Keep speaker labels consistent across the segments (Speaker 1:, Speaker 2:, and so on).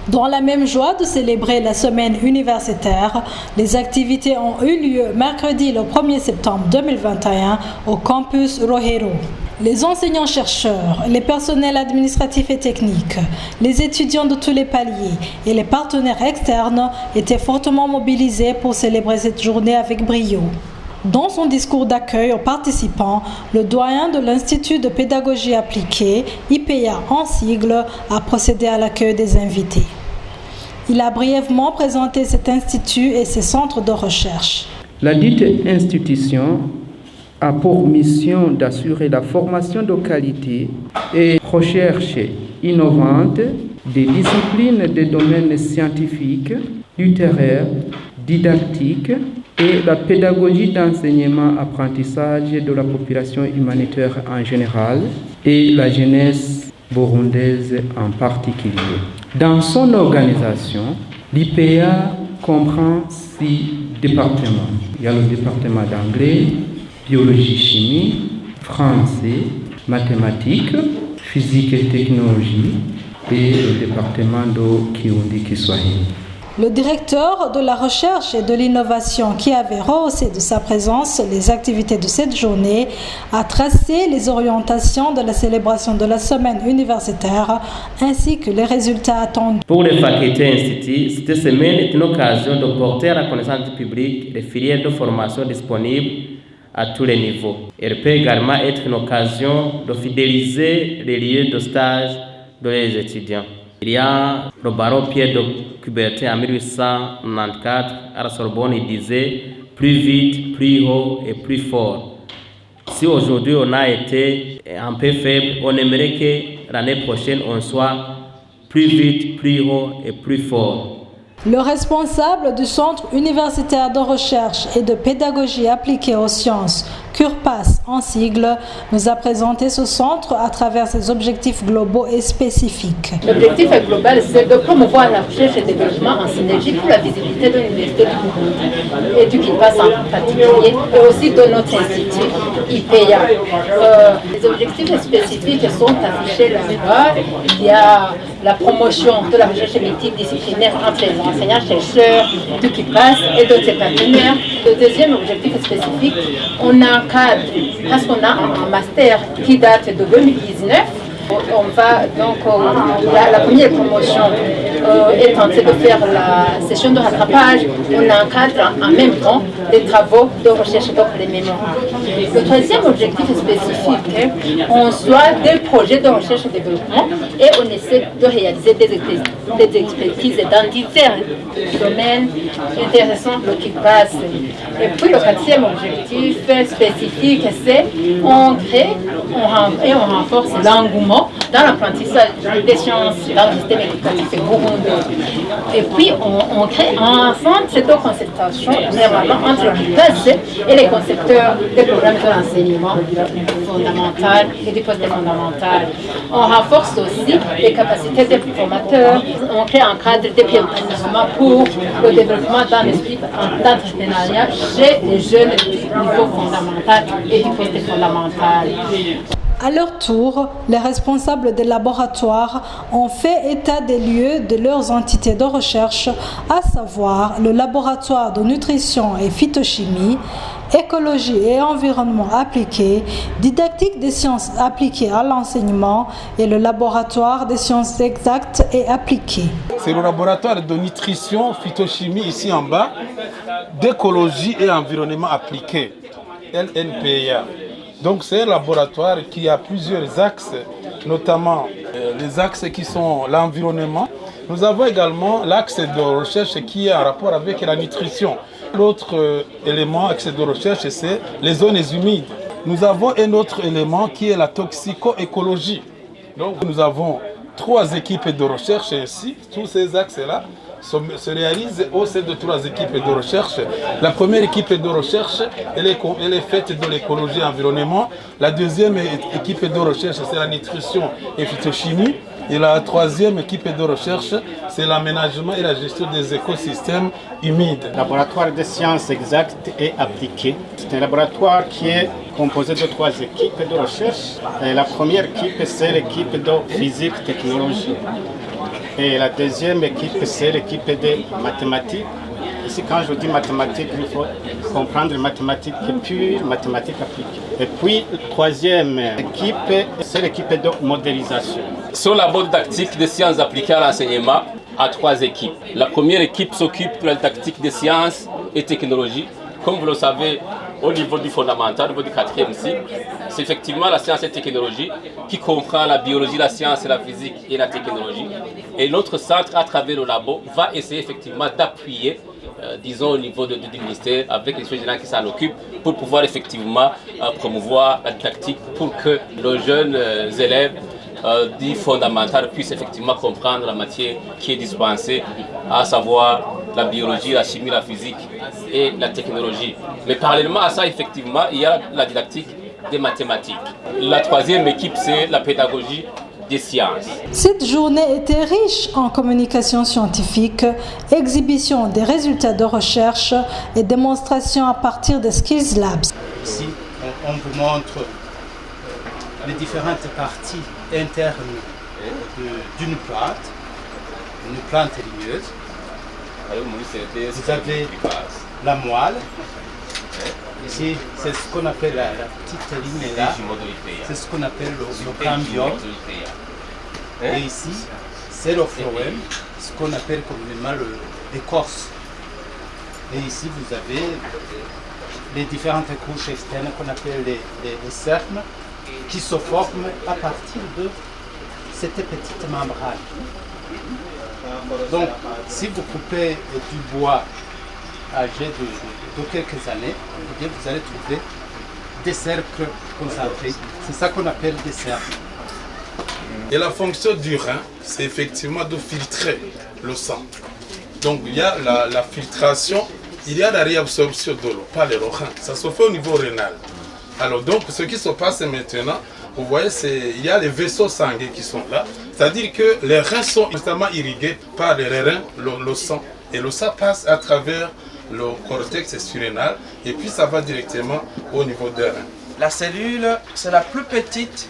Speaker 1: Dans la même joie de célébrer la semaine universitaire, les activités ont eu lieu mercredi le 1er septembre 2021 au campus Rohero. Les enseignants-chercheurs, les personnels administratifs et techniques, les étudiants de tous les paliers et les partenaires externes étaient fortement mobilisés pour célébrer cette journée avec brio. Dans son discours d'accueil aux participants, le doyen de l'Institut de pédagogie appliquée, IPEA en sigle, a procédé à l'accueil des invités. Il a brièvement présenté cet institut et ses centres de recherche.
Speaker 2: La dite institution a pour mission d'assurer la formation de qualité et recherche innovante des disciplines des domaines scientifiques, littéraires, didactiques et la pédagogie d'enseignement-apprentissage de la population humanitaire en général et la jeunesse burundaise en particulier. Dans son organisation, l'IPEA comprend 6 départements. Il y a le département d'anglais, biologie-chimie, français, mathématiques, physique et technologie et le département de Kirundi-Kiswahili.
Speaker 1: Le directeur de la recherche et de l'innovation qui avait rehaussé de sa présence les activités de cette journée a tracé les orientations de la célébration de la semaine universitaire ainsi que les résultats attendus.
Speaker 3: Pour les facultés instituts, cette semaine est une occasion de porter à la connaissance du public les filières de formation disponibles à tous les niveaux. Elle peut également être une occasion de fidéliser les lieux de stage des étudiants. Il y a le baron Pierre de Coubertin en 1894 à la Sorbonne, il disait plus vite, plus haut et plus fort. Si aujourd'hui on a été un peu faible, on aimerait que l'année prochaine on soit plus vite, plus haut et plus fort.
Speaker 1: Le responsable du Centre universitaire de recherche et de pédagogie appliquée aux sciences, CURPAS en sigle, nous a présenté ce centre à travers ses objectifs globaux et spécifiques.
Speaker 4: L'objectif global, c'est de promouvoir la recherche et le développement en synergie pour la visibilité de l'Université du Burundi et du CURPAS en particulier, et aussi de notre institut IPEA. Les objectifs spécifiques sont affichés là-bas. Il y a la promotion de la recherche multidisciplinaire entre les enseignants-chercheurs du CURPAS et d'autres partenaires. Le deuxième objectif spécifique, on a un cadre, parce qu'on a un master qui date de 2019. On va donc, la première promotion est en train de faire la session de rattrapage. On a un cadre en même temps des travaux de recherche donc les mémoires. Le troisième objectif spécifique, on soit des projets de recherche et développement et on essaie de réaliser des expertises dans divers domaines intéressants qui passent. Et puis le quatrième objectif spécifique, c'est on crée et on renforce l'engouement dans l'apprentissage des sciences dans le système éducatif burundais. Et puis on crée un centre de concertation normalement entre le CURPAS et les concepteurs des programmes de l'enseignement fondamental et du poste fondamental. On renforce aussi les capacités des formateurs. On crée un cadre de pilotage pour le développement dans l'esprit d'entrepreneuriat chez les jeunes du niveau fondamental et du poste fondamental.
Speaker 1: À leur tour, les responsables des laboratoires ont fait état des lieux de leurs entités de recherche, à savoir le laboratoire de nutrition et phytochimie, écologie et environnement appliqué, didactique des sciences appliquées à l'enseignement et le laboratoire des sciences exactes et appliquées.
Speaker 5: C'est le laboratoire de nutrition, phytochimie ici en bas, d'écologie et environnement appliqué, LNPA. Donc c'est un laboratoire qui a plusieurs axes, notamment les axes qui sont l'environnement. Nous avons également l'axe de recherche qui est en rapport avec la nutrition. L'autre élément, axe de recherche, c'est les zones humides. Nous avons un autre élément qui est la toxico-écologie. Donc nous avons 3 équipes de recherche ici, tous ces axes-là se réalisent au sein de 3 équipes de recherche. La première équipe de recherche, elle est faite de l'écologie et environnement. La deuxième équipe de recherche, c'est la nutrition et phytochimie. Et la troisième équipe de recherche, c'est l'aménagement et la gestion des écosystèmes humides.
Speaker 6: Laboratoire de sciences exactes et appliquées. C'est un laboratoire qui est composé de 3 équipes de recherche. Et la première équipe, c'est l'équipe de physique-technologie. Et la deuxième équipe, c'est l'équipe de mathématiques. Ici, quand je dis mathématiques, il faut comprendre mathématiques pures, mathématiques appliquées. Et puis, la troisième équipe, c'est l'équipe de modélisation.
Speaker 7: Sur la labo didactique des sciences appliquées à l'enseignement, à 3 équipes. La première équipe s'occupe de la didactique des sciences et technologies. Comme vous le savez, au niveau du fondamental, au niveau du 4e cycle, c'est effectivement la science et technologie qui comprend la biologie, la science, la physique et la technologie. Et notre centre, à travers le labo, va essayer effectivement d'appuyer, disons au niveau du ministère, avec les généraux qui s'en occupent, pour pouvoir effectivement promouvoir la didactique pour que nos jeunes élèves du fondamental puissent effectivement comprendre la matière qui est dispensée, à savoir la biologie, la chimie, la physique et la technologie. Mais parallèlement à ça, effectivement, il y a la didactique des mathématiques. La troisième équipe, c'est la pédagogie des sciences.
Speaker 1: Cette journée était riche en communication scientifique, exhibition des résultats de recherche et démonstration à partir des Skills Labs.
Speaker 8: Ici, on vous montre les différentes parties internes d'une plante ligneuse. Vous avez la moelle. Ici, c'est ce qu'on appelle la petite ligne là. C'est ce qu'on appelle le cambium. Et ici, c'est le phloème, ce qu'on appelle communément l'écorce. Et ici, vous avez les différentes couches externes qu'on appelle les cernes, qui se forment à partir de cette petite membrane. Donc, si vous coupez du bois âgé de quelques années, eh bien, vous allez trouver des cercles concentrés. C'est ça qu'on appelle des cercles.
Speaker 5: Et la fonction du rein, c'est effectivement de filtrer le sang. Donc il y a la filtration, il y a la réabsorption de l'eau, pas les reins. Ça se fait au niveau rénal. Alors donc ce qui se passe maintenant, vous voyez, il y a les vaisseaux sanguins qui sont là. C'est-à-dire que les reins sont constamment irrigués par les reins, le sang. Et le sang passe à travers le cortex surrénal et puis ça va directement au niveau des reins.
Speaker 9: La cellule, c'est la plus petite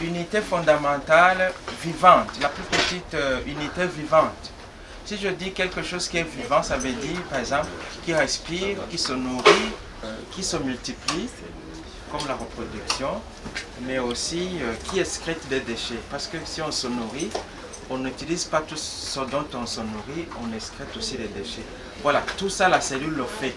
Speaker 9: unité fondamentale vivante, la plus petite unité vivante. Si je dis quelque chose qui est vivant, ça veut dire, par exemple, qui respire, qui se nourrit, qui se multiplie, comme la reproduction, mais aussi qui excrète des déchets. Parce que si on se nourrit, on n'utilise pas tout ce dont on se nourrit, on excrète aussi les déchets. Voilà, tout ça, la cellule le fait.